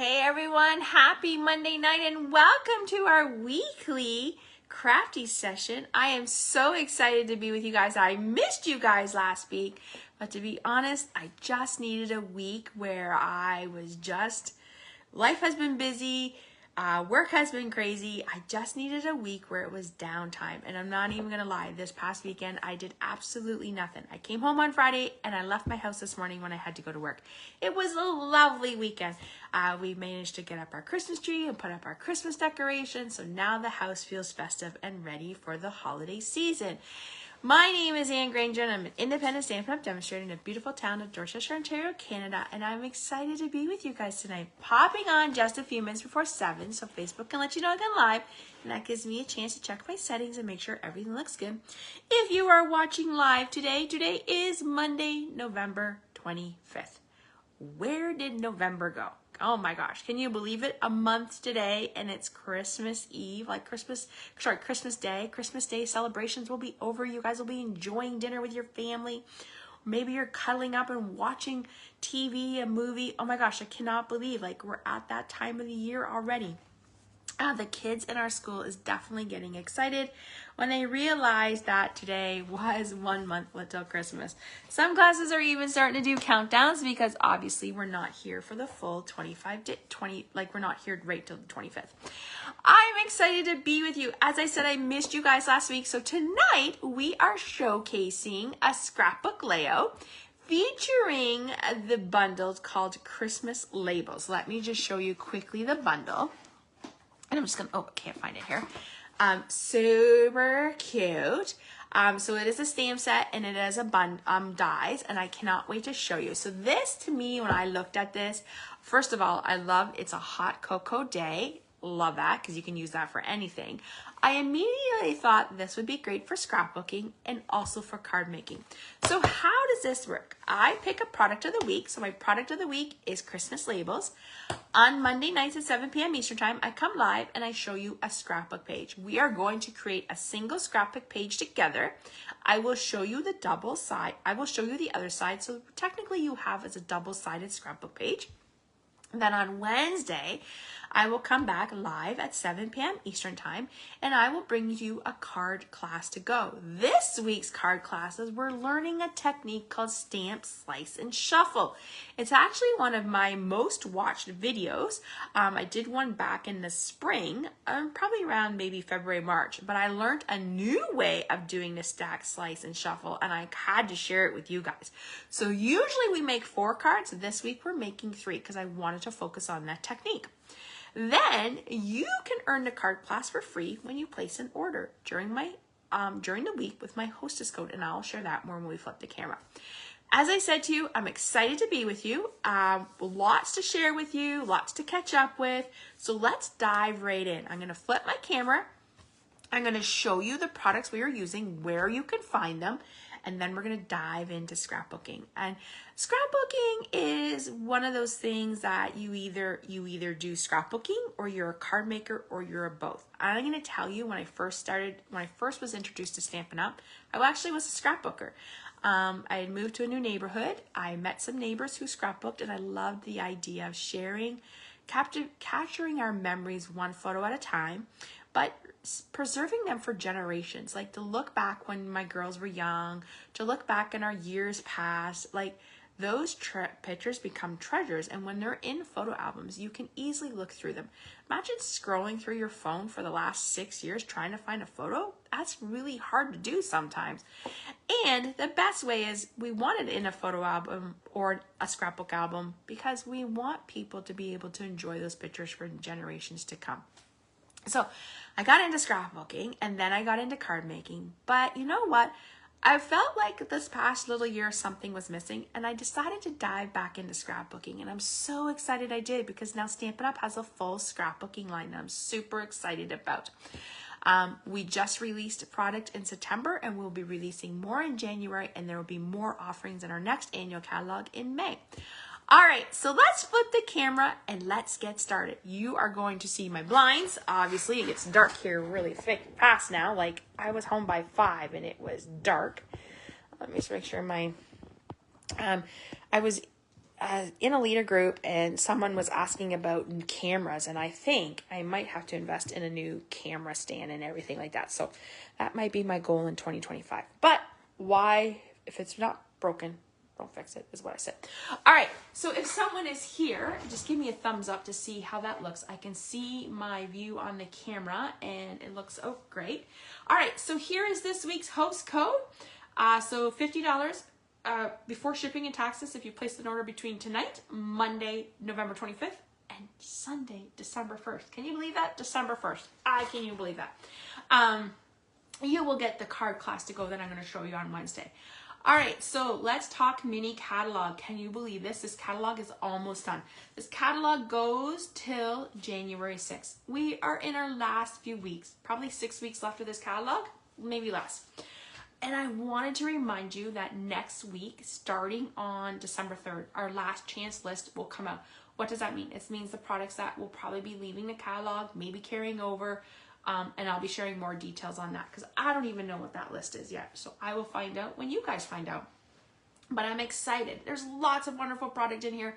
Hey everyone, happy Monday night and welcome to our weekly Crafty Session. I am so excited to be with you guys. I missed you guys last week, but to be honest, I just needed a week where life has been busy, work has been crazy. I just needed a week where it was downtime, and I'm not even gonna lie, this past weekend I did absolutely nothing. I came home on Friday and I left my house this morning when I had to go to work. It was a lovely weekend. We managed to get up our Christmas tree and put up our Christmas decorations, so now the house feels festive and ready for the holiday season. My name is Anne Granger and I'm an independent Stampin' Up! Demonstrator in the beautiful town of Dorchester, Ontario, Canada, and I'm excited to be with you guys tonight. Popping on just a few minutes before 7, so Facebook can let you know I got live, and that gives me a chance to check my settings and make sure everything looks good. If you are watching live today is Monday, November 25th. Where did November go? Oh my gosh, can you believe it? A month today and it's Christmas Eve, Christmas Day. Christmas Day celebrations will be over. You guys will be enjoying dinner with your family. Maybe you're cuddling up and watching TV, a movie. Oh my gosh, I cannot believe we're at that time of the year already. The kids in our school is definitely getting excited when they realize that today was 1 month until Christmas. Some classes are even starting to do countdowns because obviously we're not here for the full 20, we're not here right till the 25th. I'm excited to be with you. As I said, I missed you guys last week. So tonight we are showcasing a scrapbook layout featuring the bundles called Christmas Labels. Let me just show you quickly the bundle. And I'm just gonna, I can't find it here. Super cute. So it is a stamp set and it is a dies, and I cannot wait to show you. So this, to me, when I looked at this, first of all, I love it's a hot cocoa day. Love that because you can use that for anything. I immediately thought this would be great for scrapbooking and also for card making. So how does this work? I pick a product of the week. So my product of the week is Christmas Labels. On Monday nights at 7 p.m. Eastern Time, I come live and I show you a scrapbook page. We are going to create a single scrapbook page together. I will show you the double side. I will show you the other side. So technically you have as a double-sided scrapbook page. Then on Wednesday, I will come back live at 7 p.m. Eastern Time, and I will bring you a card class to go. This week's card classes, we're learning a technique called Stamp, Slice, and Shuffle. It's actually one of my most watched videos. I did one back in the spring, probably around maybe February, March, but I learned a new way of doing the stack, slice, and shuffle, and I had to share it with you guys. So usually we make 4 cards. This week we're making 3 because I wanted to focus on that technique. Then you can earn the card class for free when you place an order during the week with my hostess code, and I'll share that more when we flip the camera. As I said to you, I'm excited to be with you. Lots to share with you, lots to catch up with. So let's dive right in. I'm going to flip my camera. I'm going to show you the products we are using, where you can find them, and then we're going to dive into scrapbooking. And scrapbooking is one of those things that you either do scrapbooking, or you're a card maker, or you're a both. I'm going to tell you, when I first was introduced to Stampin' Up, I actually was a scrapbooker. I had moved to a new neighborhood. I met some neighbors who scrapbooked, and I loved the idea of capturing our memories one photo at a time, but preserving them for generations, to look back when my girls were young, to look back in our years past, those pictures become treasures, and when they're in photo albums, you can easily look through them. Imagine scrolling through your phone for the last 6 years trying to find a photo. That's really hard to do sometimes. And the best way is we want it in a photo album or a scrapbook album because we want people to be able to enjoy those pictures for generations to come. So I got into scrapbooking and then I got into card making. But you know what? I felt like this past little year something was missing, and I decided to dive back into scrapbooking, and I'm so excited I did because now Stampin' Up! Has a full scrapbooking line that I'm super excited about. We just released a product in September, and we'll be releasing more in January, and there will be more offerings in our next annual catalog in May. All right, so let's flip the camera and let's get started. You are going to see my blinds. Obviously, it gets dark here really fast now. I was home by 5 and it was dark. Let me just make sure in a leader group, and someone was asking about cameras, and I think I might have to invest in a new camera stand and everything like that. So that might be my goal in 2025. But why, if it's not broken, don't fix it, is what I said. All right, so if someone is here, just give me a thumbs up to see how that looks. I can see my view on the camera, and it looks, oh, great. All right, so here is this week's host code. So $50 before shipping and taxes if you place an order between tonight, Monday, November 25th, and Sunday, December 1st. Can you believe that? December 1st. Can you believe that? You will get the card class to go that I'm going to show you on Wednesday. All right, so let's talk mini catalog. Can you believe this? This catalog is almost done. This catalog goes till January 6th. We are in our last few weeks, probably 6 weeks left of this catalog, maybe less. And I wanted to remind you that next week, starting on December 3rd, our last chance list will come out. What does that mean? It means the products that will probably be leaving the catalog, maybe carrying over, and I'll be sharing more details on that because I don't even know what that list is yet. So I will find out when you guys find out. But I'm excited. There's lots of wonderful product in here.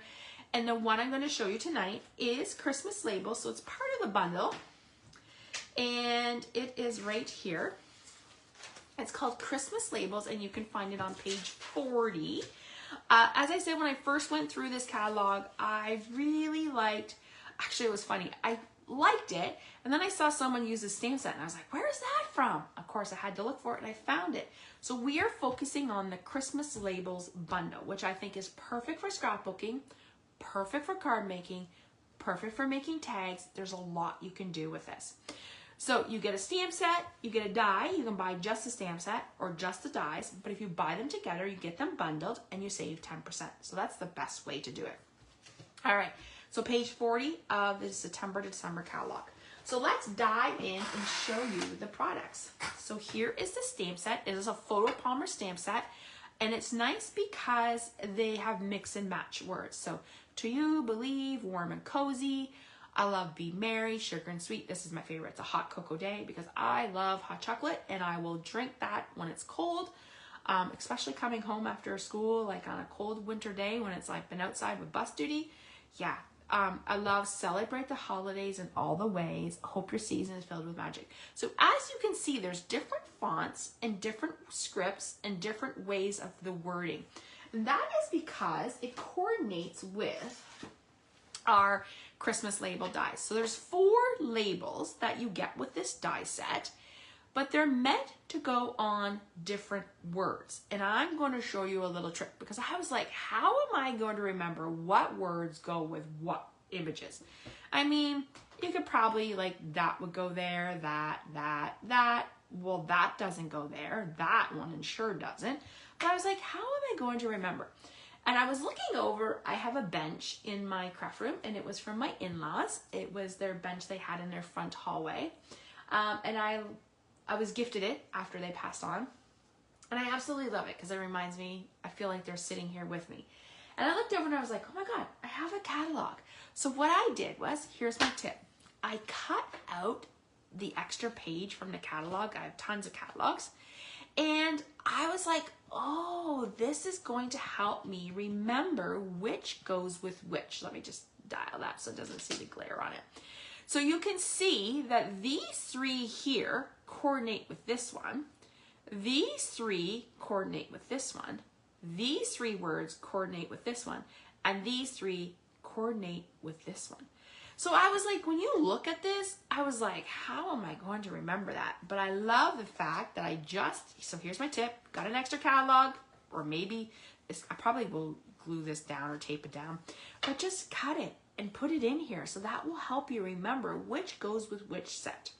And the one I'm going to show you tonight is Christmas labels. So it's part of the bundle. And it is right here. It's called Christmas Labels, and you can find it on page 40. As I said, when I first went through this catalog, I really liked, actually it was funny, I liked it, and then I saw someone use a stamp set, and I was like, where is that from? Of course, I had to look for it, and I found it. So we are focusing on the Christmas Labels bundle, which I think is perfect for scrapbooking, perfect for card making, perfect for making tags. There's a lot you can do with this. So you get a stamp set, you get a die, you can buy just the stamp set or just the dies, but if you buy them together, you get them bundled and you save 10%. So that's the best way to do it. All right, so page 40 of the September to December catalog. So let's dive in and show you the products. So here is the stamp set. It is a photo Palmer stamp set, and it's nice because they have mix and match words. So to you, believe, warm and cozy, I love be merry, sugar and sweet. This is my favorite. It's a hot cocoa day because I love hot chocolate and I will drink that when it's cold, especially coming home after school, like on a cold winter day when it's like been outside with bus duty. Yeah, I love celebrate the holidays in all the ways. Hope your season is filled with magic. So as you can see, there's different fonts and different scripts and different ways of the wording. And that is because it coordinates with our Christmas label dies. So there's 4 labels that you get with this die set, but they're meant to go on different words. And I'm going to show you a little trick because I was like, how am I going to remember what words go with what images? I mean, you could probably like that would go there, that. Well, that doesn't go there. That one sure doesn't. But I was like, how am I going to remember? And I was looking over, I have a bench in my craft room, and it was from my in-laws. It was their bench they had in their front hallway. And I was gifted it after they passed on. And I absolutely love it because it reminds me, I feel like they're sitting here with me. And I looked over and I was like, oh my God, I have a catalog. So what I did was, here's my tip. I cut out the extra page from the catalog. I have tons of catalogs. And I was like, oh, this is going to help me remember which goes with which. Let me just dial that so it doesn't see the glare on it. So you can see that these 3 here coordinate with this one. These 3 coordinate with this one. These 3 words coordinate with this one. And these 3 coordinate with this one. So I was like, when you look at this, I was like, how am I going to remember that? But I love the fact that so here's my tip, got an extra catalog, or maybe I probably will glue this down or tape it down, but just cut it and put it in here. So that will help you remember which goes with which set.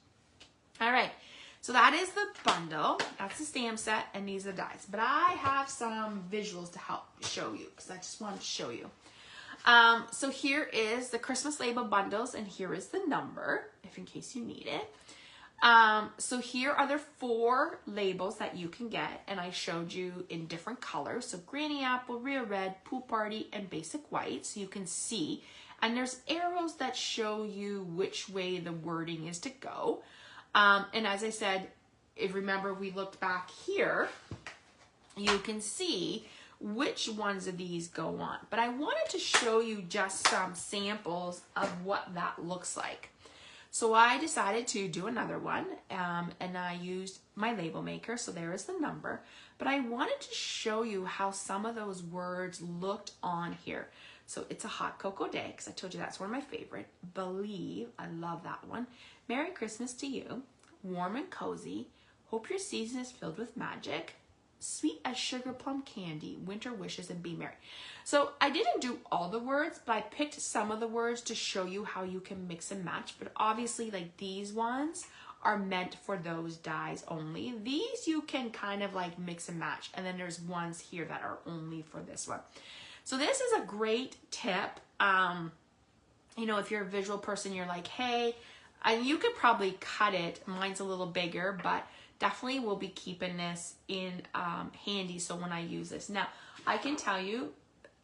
All right, so that is the bundle. That's the stamp set, and these are the dies. But I have some visuals to help show you because I just wanted to show you. So here is the Christmas label bundles, and here is the number, if in case you need it. So here are the 4 labels that you can get, and I showed you in different colors. So Granny Apple, Real Red, Pool Party, and Basic White, so you can see. And there's arrows that show you which way the wording is to go. And as I said, if remember we looked back here, you can see which ones of these go on. But I wanted to show you just some samples of what that looks like. So I decided to do another one, and I used my label maker, so there is the number. But I wanted to show you how some of those words looked on here. So it's a hot cocoa day, because I told you that's one of my favorite. Believe, I love that one. Merry Christmas to you. Warm and cozy. Hope your season is filled with magic. Sweet as sugar plum candy. Winter wishes and be merry. So I didn't do all the words, but I picked some of the words to show you how you can mix and match. But obviously, like, these ones are meant for those dies only. These you can kind of like mix and match. And then there's ones here that are only for this one. So this is a great tip. You know, if you're a visual person, you're like, hey, and you could probably cut it. Mine's a little bigger, but definitely will be keeping this in handy. So when I use this now, I can tell you,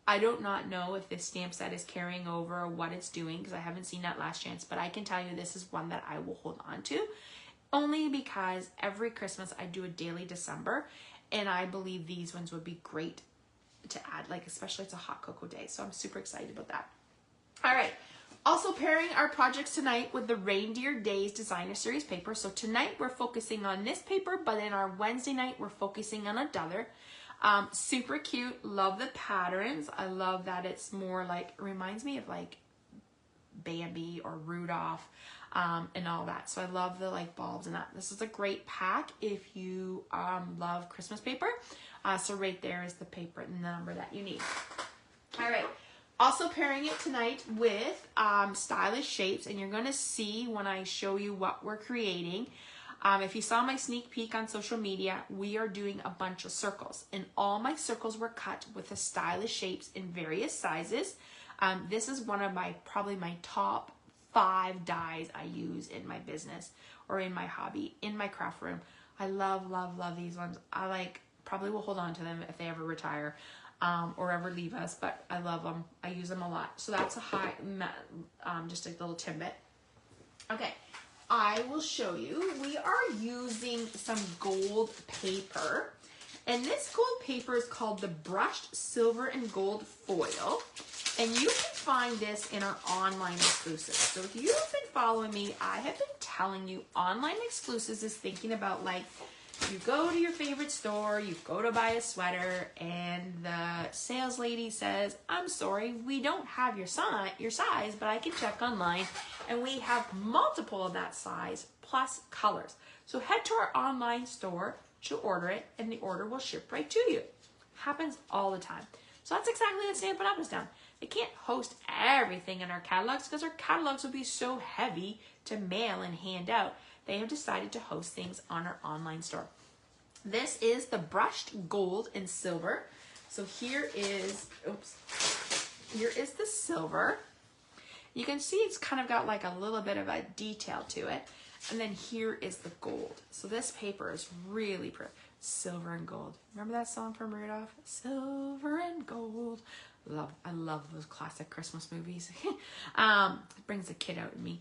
I don't not know if this stamp set is carrying over or what it's doing, because I haven't seen that last chance, but I can tell you this is one that I will hold on to, only because every Christmas I do a daily December, and I believe these ones would be great to add, like especially it's a hot cocoa day. So I'm super excited about that. All right. Also pairing our projects tonight with the Reindeer Days Designer Series paper. So tonight we're focusing on this paper, but in our Wednesday night we're focusing on another. Super cute. Love the patterns. I love that it's more like, it reminds me of like Bambi or Rudolph and all that. So I love the like bulbs and that. This is a great pack if you love Christmas paper. So right there is the paper and the number that you need. All right. Also pairing it tonight with stylish shapes, and you're going to see when I show you what we're creating. If you saw my sneak peek on social media, we are doing a bunch of circles, and all my circles were cut with the stylish shapes in various sizes. This is one of my, probably my top 5 dies I use in my business or in my hobby, in my craft room. I love, love, love these ones. I like, probably will hold on to them if they ever retire. Or ever leave us, but I love them. I use them a lot. So that's a high, just a little tidbit. Okay, I will show you. We are using some gold paper, and this gold paper is called the Brushed Silver and Gold Foil, and you can find this in our online exclusives. So if you've been following me, I have been telling you online exclusives is thinking about like, you go to your favorite store, you go to buy a sweater, and the sales lady says, I'm sorry, we don't have your size, but I can check online, and we have multiple of that size, plus colors. So head to our online store to order it, and the order will ship right to you. Happens all the time. So that's exactly what Stampin' Up! Has done. They can't host everything in our catalogs, because our catalogs would be so heavy to mail and hand out. They have decided to host things on our online store. This is the brushed gold and silver. So here is, here is the silver. You can see it's kind of got like a little bit of a detail to it. And then here is the gold. So this paper is really pretty. Silver and gold. Remember that song from Rudolph? Silver and gold. I love those classic Christmas movies. It brings the kid out in me.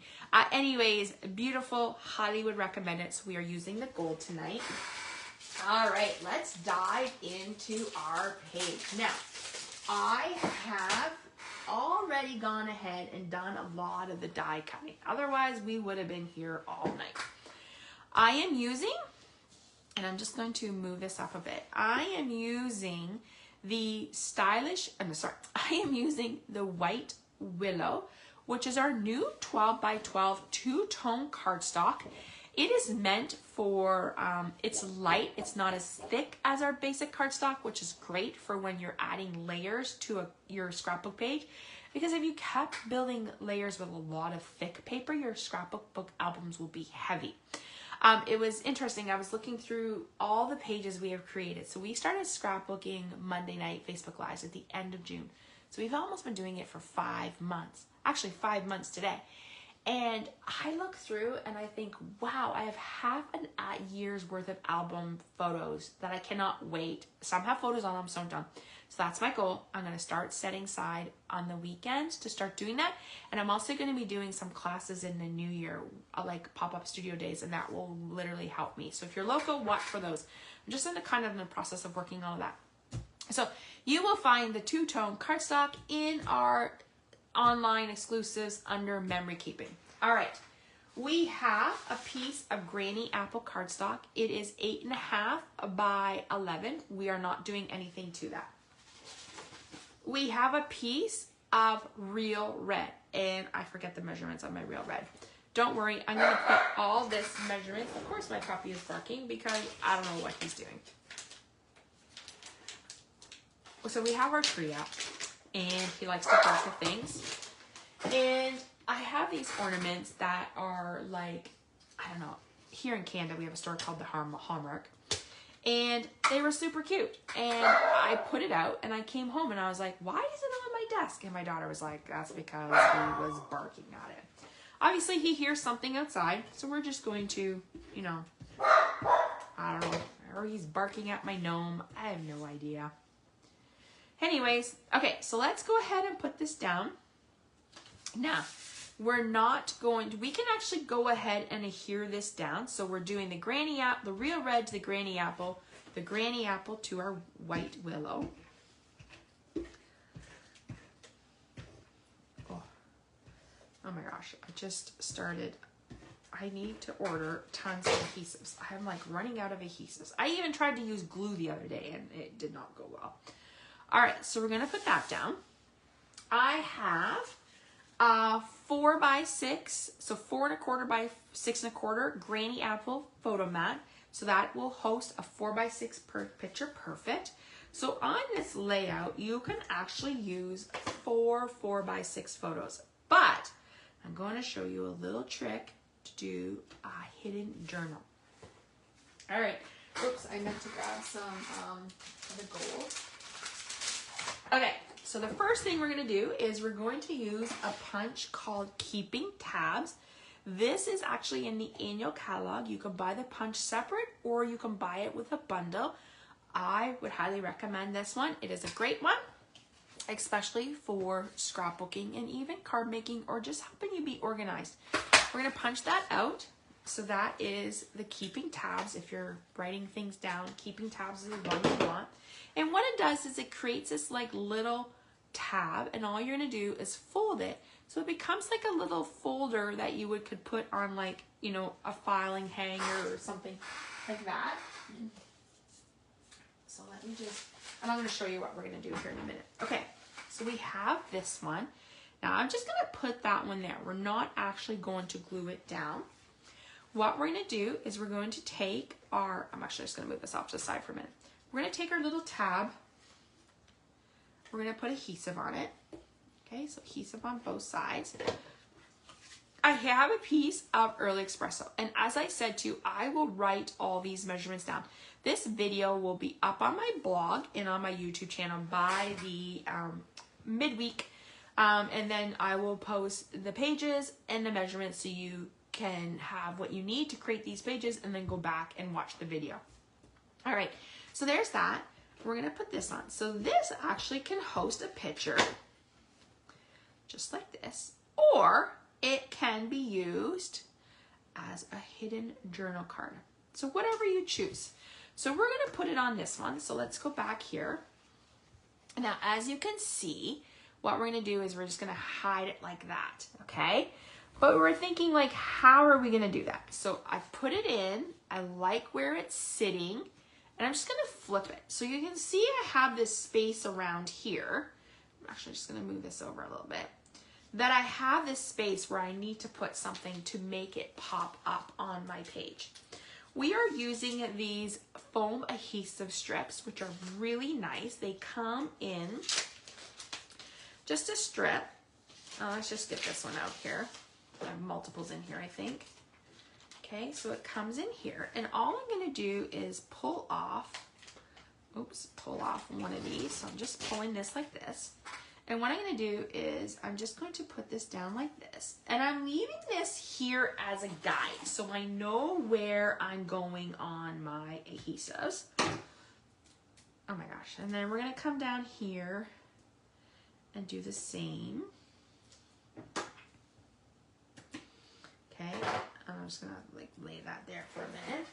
Anyways, beautiful. Highly would recommend it. So we are using the gold tonight. All right, let's dive into our page. Now, I have already gone ahead and done a lot of the die cutting. Otherwise, we would have been here all night. I am using, and I'm just going to move this up a bit. I am using the I am using the White Willow, which is our new 12 by 12 two-tone cardstock. It is meant for, it's light, it's not as thick as our basic cardstock, which is great for when you're adding layers to your scrapbook page. Because if you kept building layers with a lot of thick paper, your scrapbook book albums will be heavy. It was interesting. I was looking through all the pages we have created. So we started scrapbooking Monday night Facebook Lives at the end of June. So we've almost been doing it for 5 months. Actually, 5 months today. And I look through and I think, wow, I have half a year's worth of album photos that I cannot wait. Some have photos on them, some don't. So that's my goal. I'm going to start setting aside on the weekends to start doing that. And I'm also going to be doing some classes in the new year, like pop-up studio days, and that will literally help me. So if you're local, watch for those. I'm just in the process of working on that. So you will find the two-tone cardstock in our online exclusives under memory keeping. All right, we have a piece of Granny Apple cardstock. It is 8.5 by 11. We are not doing anything to that. We have a piece of real red, and I forget the measurements on my real red. Don't worry, I'm gonna put all this measurements. Of course my puppy is barking because I don't know what he's doing. So we have our tree out, and he likes to bark at things. And I have these ornaments that are like, I don't know, here in Canada we have a store called the Hallmark. And they were super cute. And I put it out and I came home and I was like, why is it on my desk? And my daughter was like, that's because he was barking at it. Obviously he hears something outside. So we're just going to, you know, I don't know. Or he's barking at my gnome. I have no idea. Anyways, okay, so let's go ahead and put this down. Now, we're not going to, we can actually go ahead and adhere this down. So we're doing the granny apple, the real red to the granny apple to our white willow. Oh my gosh, I just started. I need to order tons of adhesives. I'm like running out of adhesives. I even tried to use glue the other day and it did not go well. All right, so we're gonna put that down. I have 4 by 6, so 4 1/4 by 6 1/4 Granny Apple photo mat. So that will host a 4 by 6 per picture perfect. So on this layout, you can actually use 4 by 6 photos. But I'm going to show you a little trick to do a hidden journal. All right. Oops, I meant to grab some of the gold. Okay. So the first thing we're going to do is we're going to use a punch called Keeping Tabs. This is actually in the annual catalog. You can buy the punch separate or you can buy it with a bundle. I would highly recommend this one. It is a great one, especially for scrapbooking and even card making or just helping you be organized. We're going to punch that out. So that is the Keeping Tabs. If you're writing things down, Keeping Tabs is the one you want. And what it does is it creates this like little tab, and all you're going to do is fold it. So it becomes like a little folder that you could put on like, you know, a filing hanger or something like that. So let me just, and I'm going to show you what we're going to do here in a minute. Okay, so we have this one. Now I'm just going to put that one there. We're not actually going to glue it down. What we're going to do is we're going to take our, I'm actually just going to move this off to the side for a minute. We're going to take our little tab. We're going to put adhesive on it. Okay, so adhesive on both sides. I have a piece of Early Espresso, and as I said to you, I will write all these measurements down. This video will be up on my blog and on my YouTube channel by the midweek, and then I will post the pages and the measurements so you can have what you need to create these pages and then go back and watch the video. All right, so there's that. We're going to put this on. So this actually can host a picture just like this, or it can be used as a hidden journal card. So whatever you choose. So we're going to put it on this one. So let's go back here. Now, as you can see, what we're going to do is we're just going to hide it like that, okay? But we're thinking like, how are we going to do that? So I put it in. I like where it's sitting. And I'm just going to flip it. So you can see I have this space around here. I'm actually just going to move this over a little bit. That I have this space where I need to put something to make it pop up on my page. We are using these foam adhesive strips, which are really nice. They come in just a strip. Let's just get this one out here. I have multiples in here, I think. Okay, so it comes in here, and all I'm going to do is pull off one of these. So I'm just pulling this like this. And what I'm going to do is I'm just going to put this down like this. And I'm leaving this here as a guide so I know where I'm going on my adhesives. Oh my gosh. And then we're going to come down here and do the same. Okay. I'm just going to like lay that there for a minute.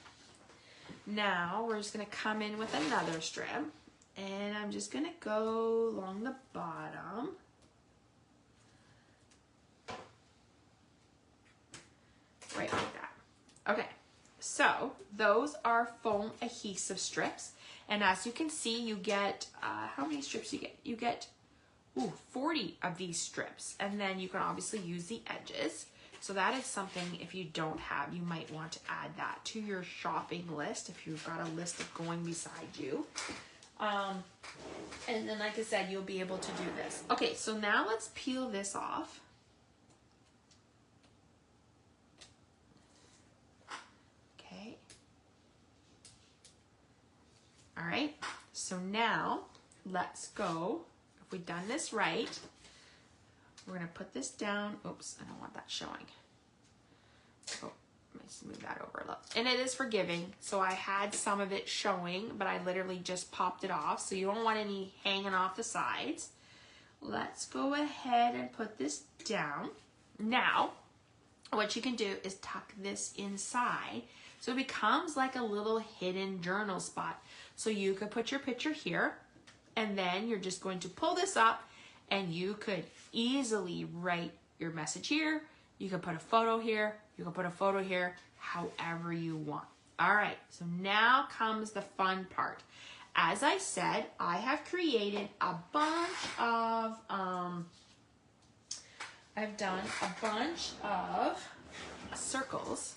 Now we're just going to come in with another strip. And I'm just gonna go along the bottom. Right like that. Okay, so those are foam adhesive strips. And as you can see, you get, how many strips you get? You get 40 of these strips. And then you can obviously use the edges. So that is something, if you don't have, you might want to add that to your shopping list if you've got a list of going beside you. And then, like I said, you'll be able to do this. Okay, so now let's peel this off. Okay. All right, so now let's go. If we've done this right, we're gonna put this down. Oops, I don't want that showing. Oh, let's move that over a little. And it is forgiving, so I had some of it showing, but I literally just popped it off, so you don't want any hanging off the sides. Let's go ahead and put this down. Now, what you can do is tuck this inside, so it becomes like a little hidden journal spot. So you could put your picture here, and then you're just going to pull this up, and you could easily write your message here. You can put a photo here. You can put a photo here, however you want. All right, so now comes the fun part. As I said, I have created a bunch of, I've done a bunch of circles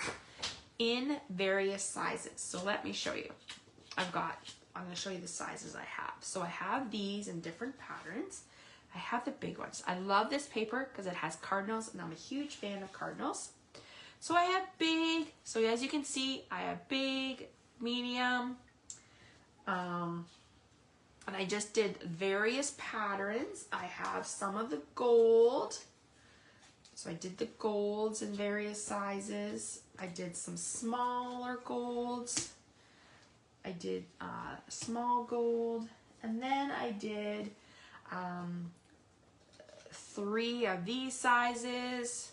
in various sizes. So let me show you. I'm going to show you the sizes I have. So I have these in different patterns. I have the big ones. I love this paper because it has cardinals, and I'm a huge fan of cardinals. So I have big, so as you can see, I have big, medium, and I just did various patterns. I have some of the gold. So I did the golds in various sizes. I did some smaller golds. I did small gold, and then I did 3 of these sizes.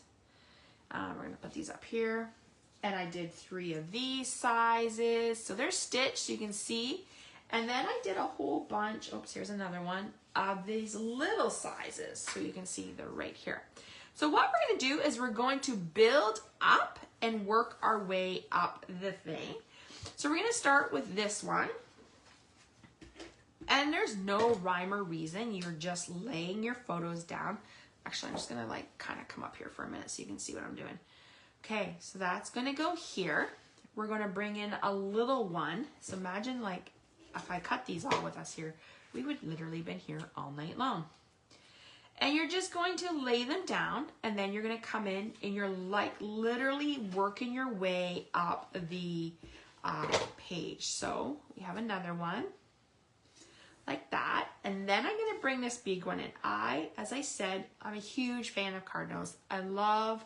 We're gonna put these up here, and I did 3 of these sizes. So they're stitched, so you can see. And then I did a whole bunch, oops, here's another one, of these little sizes. So you can see they're right here. So what we're gonna do is we're going to build up and work our way up the thing. So we're gonna start with this one. And there's no rhyme or reason. You're just laying your photos down. Actually, I'm just gonna like kind of come up here for a minute so you can see what I'm doing. Okay, so that's gonna go here. We're gonna bring in a little one. So imagine like if I cut these all with us here, we would literally been here all night long. And you're just going to lay them down, and then you're gonna come in and you're like literally working your way up the page. So we have another one like that, and then I'm gonna bring this big one in. As I said, I'm a huge fan of cardinals. I love,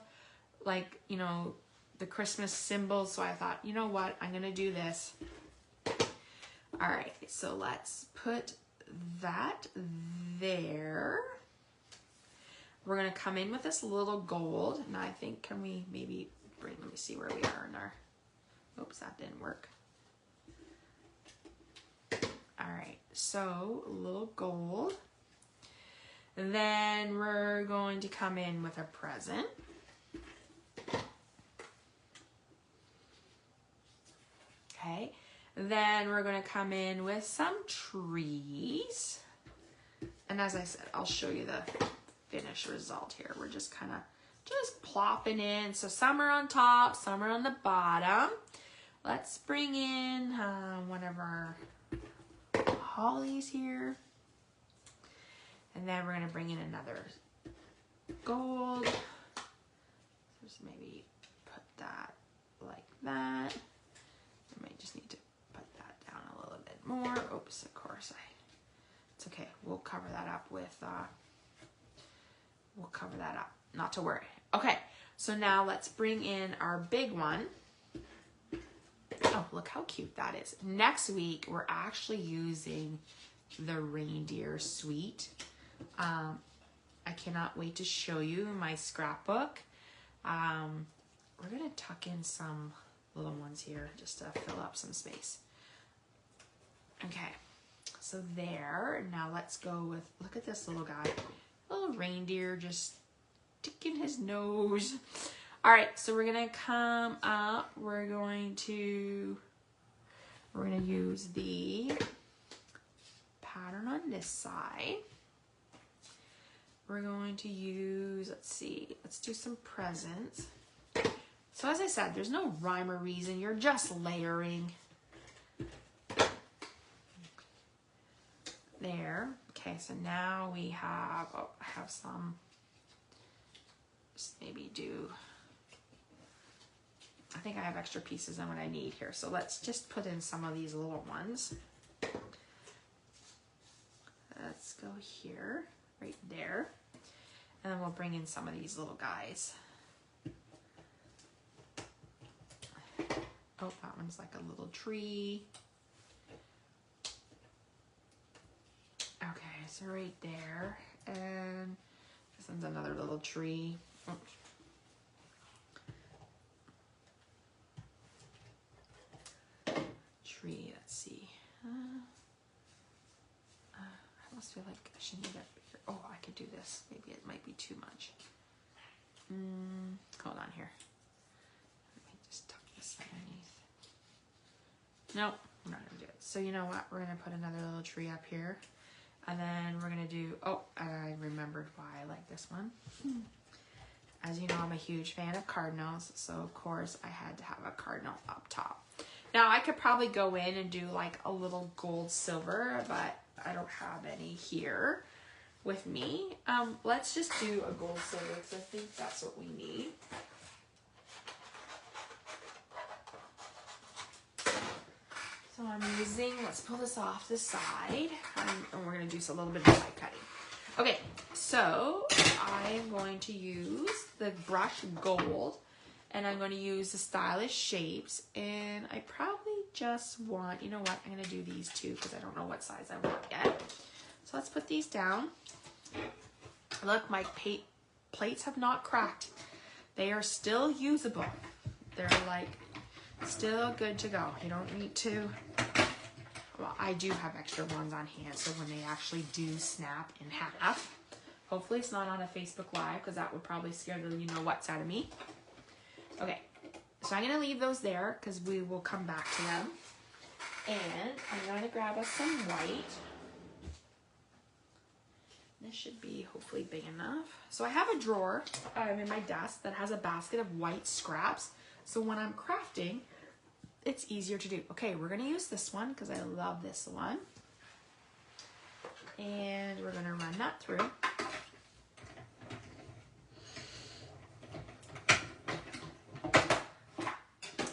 like, you know, the Christmas symbols, so I thought, you know what, I'm gonna do this. All right, so let's put that there. We're gonna come in with this little gold, and I think, can we maybe bring, let me see where we are in our, oops, that didn't work. All right, so a little gold. And then we're going to come in with a present. Okay, then we're going to come in with some trees. And as I said, I'll show you the finished result here. We're just kind of just plopping in. So some are on top, some are on the bottom. Let's bring in one of our hollies here, and then we're going to bring in another gold. Just maybe put that like that. I might just need to put that down a little bit more. Oops, of course, it's okay. We'll cover that up with we'll cover that up, not to worry. Okay, so now let's bring in our big one. Oh, look how cute that is. Next week, we're actually using the Reindeer suite. I cannot wait to show you my scrapbook. We're going to tuck in some little ones here just to fill up some space. Okay, So there, now let's go with, look at this little guy. Little reindeer just sticking his nose. All right, so we're gonna come up, we're gonna use the pattern on this side. We're going to use, let's see, let's do some presents. So as I said, there's no rhyme or reason, you're just layering. There. Okay, so now we have, oh, I have some, just maybe do, I think I have extra pieces than what I need here. So let's just put in some of these little ones. Let's go here, right there. And then we'll bring in some of these little guys. Oh, that one's like a little tree. Okay, so right there, and this one's another little tree. Oops. Tree, let's see. I almost feel like I should need that bigger. Oh, I could do this. Maybe it might be too much. Hold on here. Let me just tuck this underneath. Nope, I'm not gonna do it. So you know what? We're gonna put another little tree up here. And then we're gonna do, oh, I remembered why I like this one. As you know, I'm a huge fan of cardinals, so of course I had to have a cardinal up top. Now I could probably go in and do like a little gold silver, but I don't have any here with me. Let's just do a gold silver because I think that's what we need. So I'm using, let's pull this off the side, and we're going to do a little bit of side cutting. Okay, so I'm going to use the brush gold, and I'm going to use the stylish shapes, and I probably just want, you know what, I'm going to do these two because I don't know what size I want yet. So let's put these down. Look, my plates have not cracked. They are still usable. They're like still good to go. You don't need to, well, I do have extra ones on hand, so when they actually do snap in half, hopefully it's not on a Facebook Live because that would probably scare the you-know-whats out of me. Okay, so I'm going to leave those there because we will come back to them. And I'm going to grab us some white. This should be hopefully big enough. So I have a drawer in my desk that has a basket of white scraps. So when I'm crafting, it's easier to do. Okay, we're gonna use this one because I love this one. And we're gonna run that through.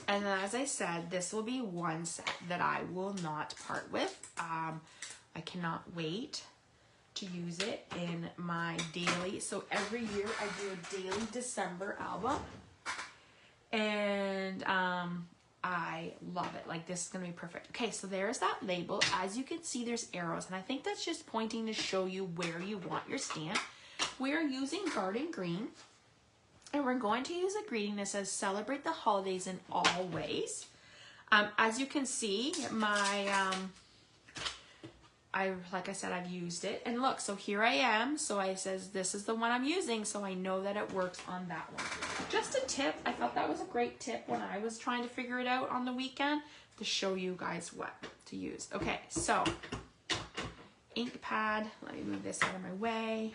And then, as I said, this will be one set that I will not part with. I cannot wait to use it in my daily. So every year I do a daily December album. And I love it. Like, this is gonna be perfect. Okay, so there's that label. As you can see, there's arrows, and I think that's just pointing to show you where you want your stamp. We're using Garden Green, and we're going to use a greeting that says celebrate the holidays in all ways. As you can see, my like I said, I've used it, and look, so here I am. So I says this is the one I'm using, so I know that it works on that one. Just a tip, I thought that was a great tip when I was trying to figure it out on the weekend to show you guys what to use. Okay, so ink pad, let me move this out of my way.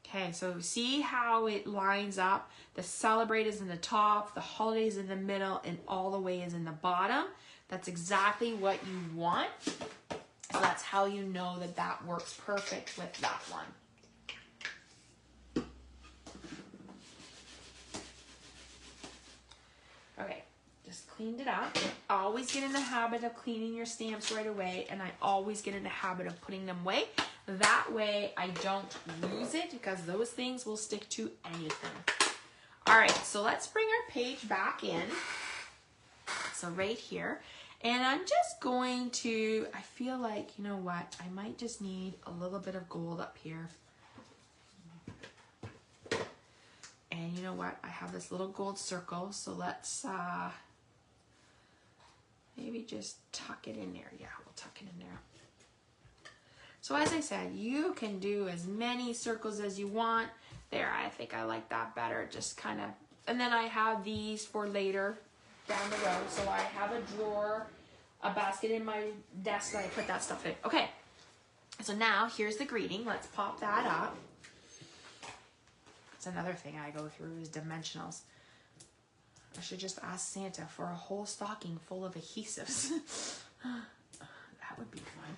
Okay, so see how it lines up? The celebrate is in the top, the holidays in the middle, and all the way is in the bottom. That's exactly what you want. So that's how you know that that works perfect with that one. Okay, just cleaned it up. Always get in the habit of cleaning your stamps right away, and I always get in the habit of putting them away. That way I don't lose it because those things will stick to anything. All right, so let's bring our page back in. So right here, and I'm just going to, I feel like, you know what, I might just need a little bit of gold up here. And you know what, I have this little gold circle, so let's Maybe just tuck it in there. Yeah, we'll tuck it in there. So as I said, you can do as many circles as you want. There, I think I like that better. Just kind of, and then I have these for later down the road. So I have a drawer, a basket in my desk that I put that stuff in. Okay, so now here's the greeting. Let's pop that up. That's another thing I go through is dimensionals. I should just ask Santa for a whole stocking full of adhesives. That would be fun.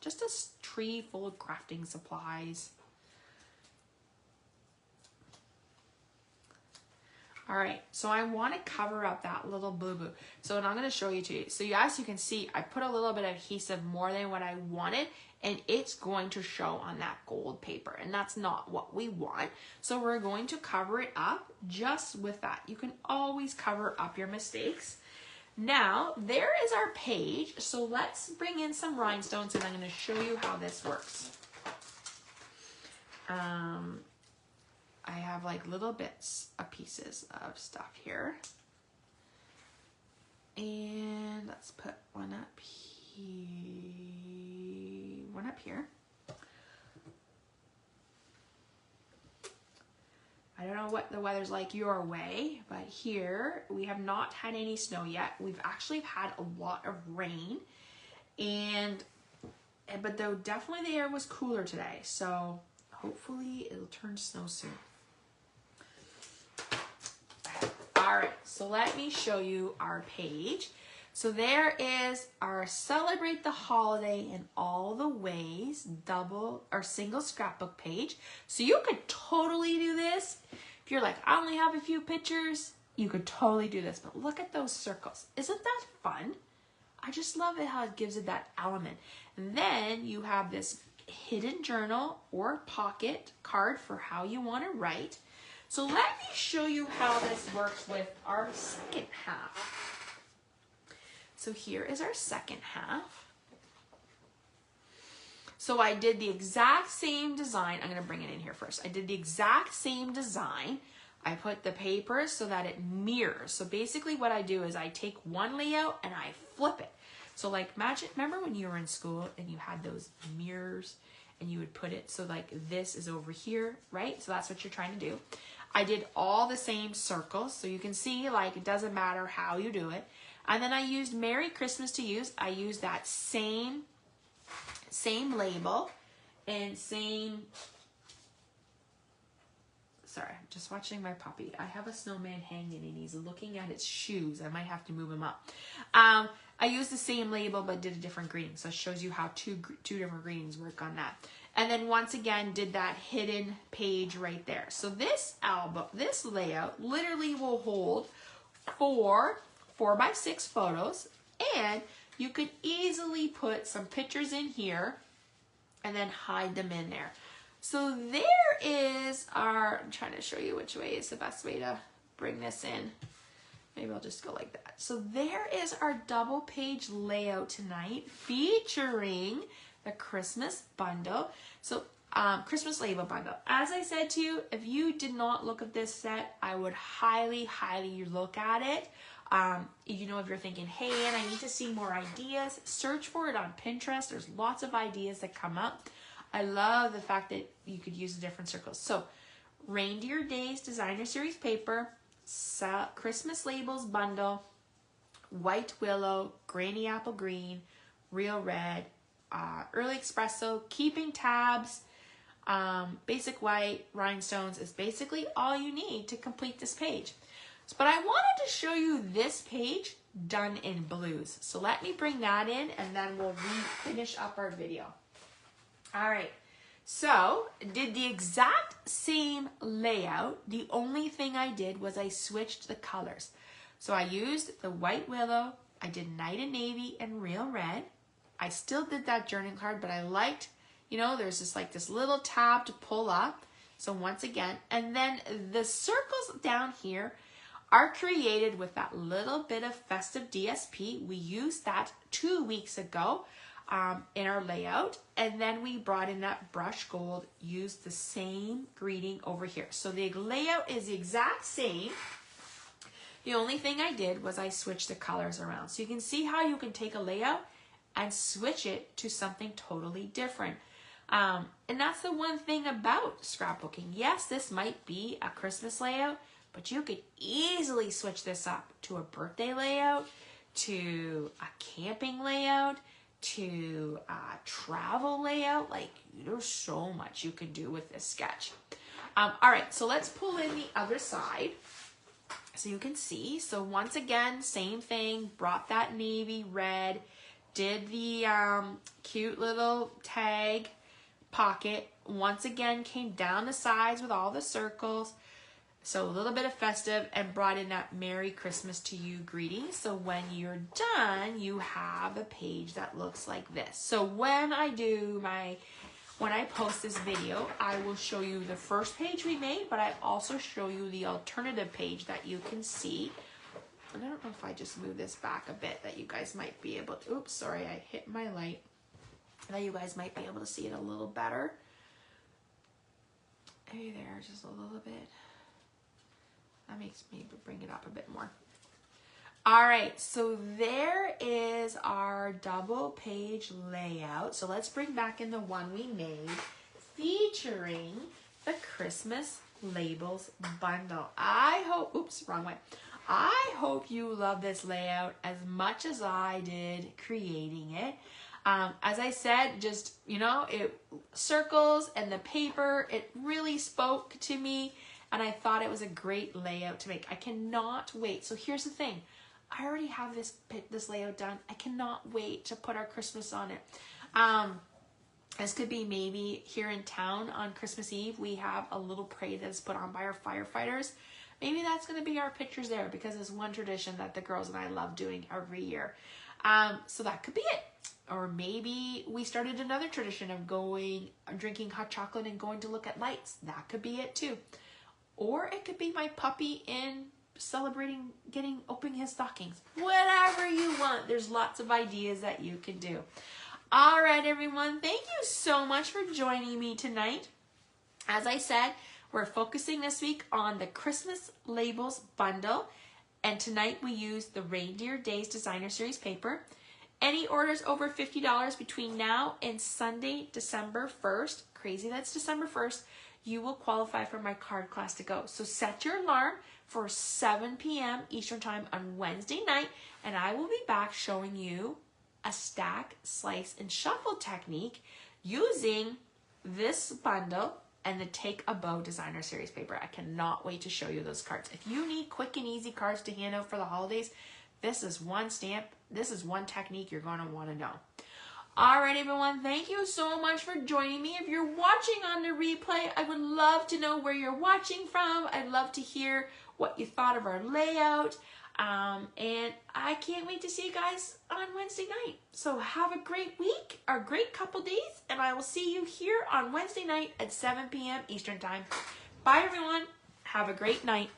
Just a tree full of crafting supplies. All right, so I want to cover up that little boo-boo. So I'm going to show you to you. So as you can see, I put a little bit of adhesive more than what I wanted, and it's going to show on that gold paper, and that's not what we want. So we're going to cover it up just with that. You can always cover up your mistakes. Now, there is our page. So let's bring in some rhinestones, and I'm going to show you how this works. I have like little bits of pieces of stuff here. And let's put one up here. I don't know what the weather's like your way, but here we have not had any snow yet. We've actually had a lot of rain, but though definitely the air was cooler today, so hopefully it'll turn snow soon. All right, so let me show you our page. So there is our Celebrate the Holiday in All the Ways double or single scrapbook page. So you could totally do this. If you're like, I only have a few pictures, you could totally do this. But look at those circles. Isn't that fun? I just love it how it gives it that element. And then you have this hidden journal or pocket card for how you want to write. So let me show you how this works with our second half. So here is our second half. So I did the exact same design. I'm going to bring it in here first. I did the exact same design. I put the paper so that it mirrors. So basically what I do is I take one layout and I flip it. So like imagine, remember when you were in school and you had those mirrors and you would put it so like this is over here, right? So that's what you're trying to do. I did all the same circles, so you can see like it doesn't matter how you do it. And then I used Merry Christmas to use. I used that same label and same, sorry, I'm just watching my puppy. I have a snowman hanging and he's looking at its shoes. I might have to move him up. I used the same label but did a different greeting. So it shows you how two different greetings work on that. And then once again, did that hidden page right there. So this album, this layout literally will hold 4x6 photos, and you could easily put some pictures in here and then hide them in there. So there is our, I'm trying to show you which way is the best way to bring this in. Maybe I'll just go like that. So there is our double page layout tonight featuring the Christmas bundle. So Christmas label bundle. As I said to you, if you did not look at this set, I would highly, highly look at it. You know, if you're thinking, hey, and I need to see more ideas, search for it on Pinterest. There's lots of ideas that come up. I love the fact that you could use the different circles. So Reindeer Days Designer Series paper, Christmas labels bundle, White Willow, Granny Apple Green, Real Red, Early Espresso, Keeping Tabs, Basic White, Rhinestones is basically all you need to complete this page. But I wanted to show you this page done in blues. So let me bring that in and then we'll finish up our video. All right, so did the exact same layout. The only thing I did was I switched the colors. So I used the White Willow, I did Night and Navy and Real Red. I still did that journaling card, but I liked, you know, there's just like this little tab to pull up. So once again, and then the circles down here are created with that little bit of festive DSP. We used that 2 weeks ago in our layout, and then we brought in that brush gold, used the same greeting over here. So the layout is the exact same. The only thing I did was I switched the colors around. So you can see how you can take a layout and switch it to something totally different. And that's the one thing about scrapbooking. Yes, this might be a Christmas layout, but you could easily switch this up to a birthday layout, to a camping layout, to a travel layout. Like, there's so much you can do with this sketch. All right, so let's pull in the other side so you can see. So once again, same thing, brought that navy red, did the cute little tag pocket. Once again, came down the sides with all the circles. So a little bit of festive, and brought in that Merry Christmas to you greeting. So when you're done, you have a page that looks like this. So when I post this video, I will show you the first page we made, but I also show you the alternative page that you can see. And I don't know if I just move this back a bit that you guys might be able to, oops, sorry, I hit my light. That you guys might be able to see it a little better. Hey there, just a little bit. That makes me bring it up a bit more. All right, so there is our double page layout. So let's bring back in the one we made featuring the Christmas labels bundle. I hope, oops, wrong way. I hope you love this layout as much as I did creating it. As I said, just, you know, it circles and the paper, it really spoke to me. And I thought it was a great layout to make. I cannot wait. So here's the thing. I already have this layout done. I cannot wait to put our Christmas on it. This could be maybe here in town on Christmas Eve. We have a little parade that's put on by our firefighters. Maybe that's going to be our pictures there, because it's one tradition that the girls and I love doing every year. So that could be it. Or maybe we started another tradition of drinking hot chocolate and going to look at lights. That could be it too. Or it could be my puppy in celebrating opening his stockings. Whatever you want. There's lots of ideas that you can do. All right, everyone. Thank you so much for joining me tonight. As I said, we're focusing this week on the Christmas labels bundle. And tonight we used the Reindeer Days Designer Series paper. Any orders over $50 between now and Sunday, December 1st, crazy that's December 1st, you will qualify for my card class to go. So set your alarm for 7 p.m. Eastern Time on Wednesday night, and I will be back showing you a stack, slice, and shuffle technique using this bundle and the Take a Bow Designer Series paper. I cannot wait to show you those cards. If you need quick and easy cards to hand out for the holidays, this is one stamp. This is one technique you're going to want to know. All right, everyone, thank you so much for joining me. If you're watching on the replay, I would love to know where you're watching from. I'd love to hear what you thought of our layout. And I can't wait to see you guys on Wednesday night. So have a great week, or a great couple days, and I will see you here on Wednesday night at 7 p.m. Eastern Time. Bye, everyone. Have a great night.